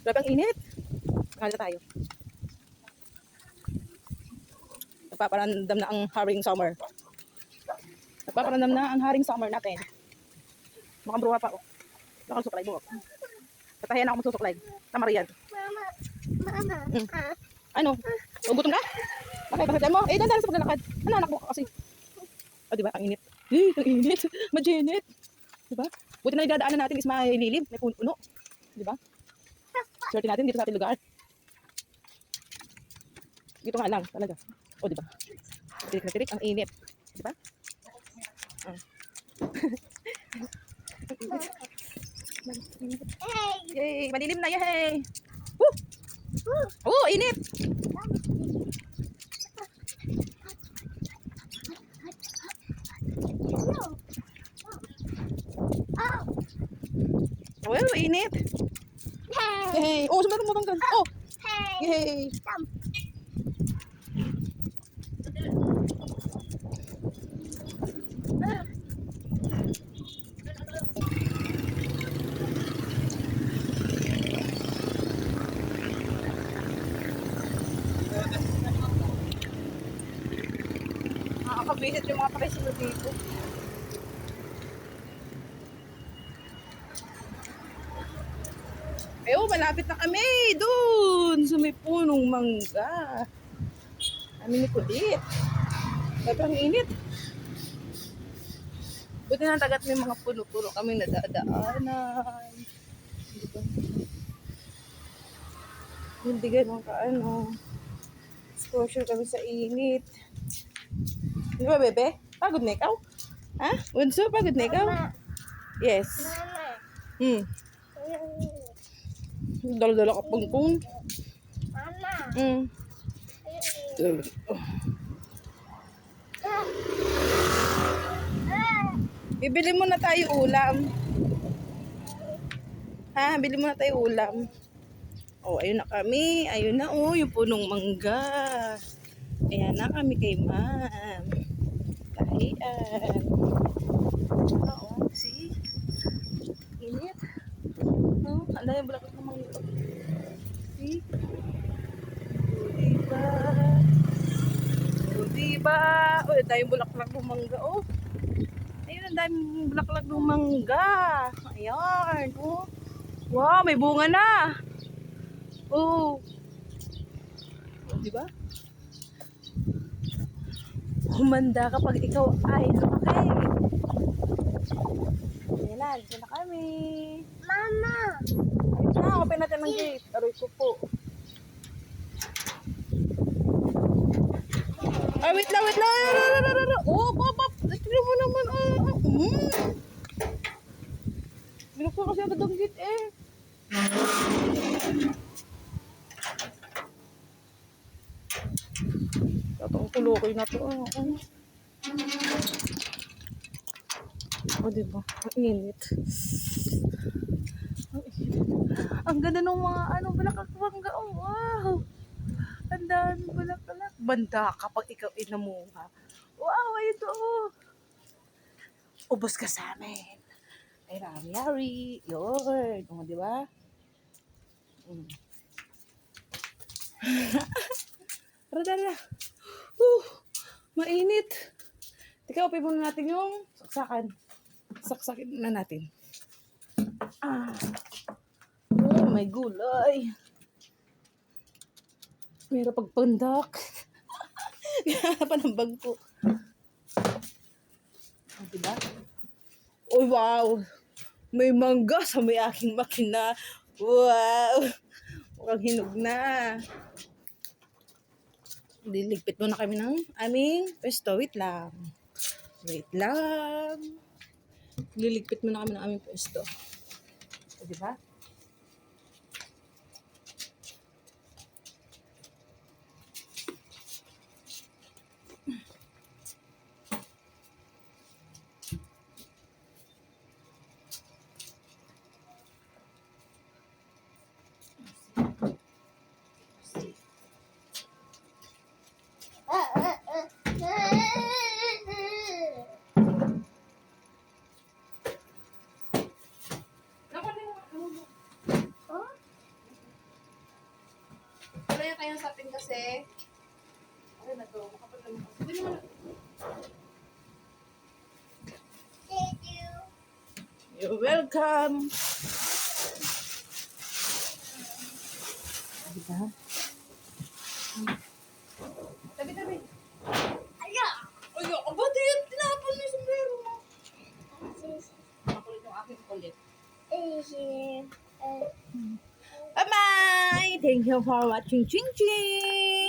Grabe ang init. Kala tayo. Nagpaparandam na ang haring summer. Nagpaparandam na ang haring summer natin. Makabruha pa, oh. Bakal suklay buhok. Katahiyan ako magsusuklay. Tama riyan. Mama. Ano? Gutom ka? Okay, bakit mo? Eh, dandan sa paglalakad. Ano, anak mo ka kasi. O, diba? Ang init. Ang init. Maginit. Diba? Buti na idadaanan natin is may lilim. May puno. Diba? Swerte natin dito sa ating lugar. Dito nga lang, talaga. O, diba? Tirik na tirik. Ang init. Diba? Yay! Malilim na, yay! Woo! Oh, init! Well, init! Yay! Oh, sumunod mo tanggal. Oh! Yay! Nakakabisit yung mga pakisilo dito. Eh, oh, malapit na kami. Doon, sa may punong mangga. Kami ni Kulit. Sobrang init. Buti na tagat may mga puno-puno kami nadadaanan. Diba? Hindi ganun kaano. Exposure kami sa init. Di ba, bebe? Pagod na ikaw? Ha? Bunso, pagod na ikaw? Yes. Dala-dala ka pungkong. Bibili muna tayo ulam. Ha? Bili muna tayo ulam. Oh, ayun na kami. Ayun na, oh, yung punong mangga. Ayan na kami kay ma'am. Tahian. Oo, see? Init. Oh, ang dami bulaklak ng mangga. See? Diba? Diba? Oh, ang dami bulaklak ng mangga, oh. Ayun, ang dami bulaklak ng mangga. Ayan, oh. Wow, may bunga na. Oh. Oh, diba? Humanda kapag ikaw ay lumaki. Ayan na, dito na kami. Mama. Ayun na, open natin ang gate. Aroy ko po. Ay, wait lang, wait lang. Oh, papa. Tignan mo naman. Binuksan kasi agad ang gate eh. Tatong tuloy na to. Oh, diba? Ang init. Ang ganda ng mga bulaklak-bangga. Oh, wow. Ang dami bulaklak. Banda kapag ikaw inamuha. Wow, ayun to. Ubos ka sa amin. Ay, rami-yari. Yun. O, diba? Tara. Mainit. Teka, upay muna natin yung saksakan. Saksakin na natin. Oh, may gulay. Mayroon pagpandak. Hanapan ng bangko. Oh, diba? Oh, wow. May mangga sa may aking makina. Wow. Mukhang hinog na. Liligpit muna kami ng aming pwesto. Wait lang. Liligpit muna kami ng aming pwesto. O, diba? kayo sa atin kasi. Ano na to? Makapal naman kasi. Hindi naman. Thank you. You're welcome. Diba? Tabi-tabi. Ala. Ay, ba't yun? Tinapon mo yung sombrero mo. Makulit yung aking kulit. Bye-bye! Thank you for watching. Ching Ching!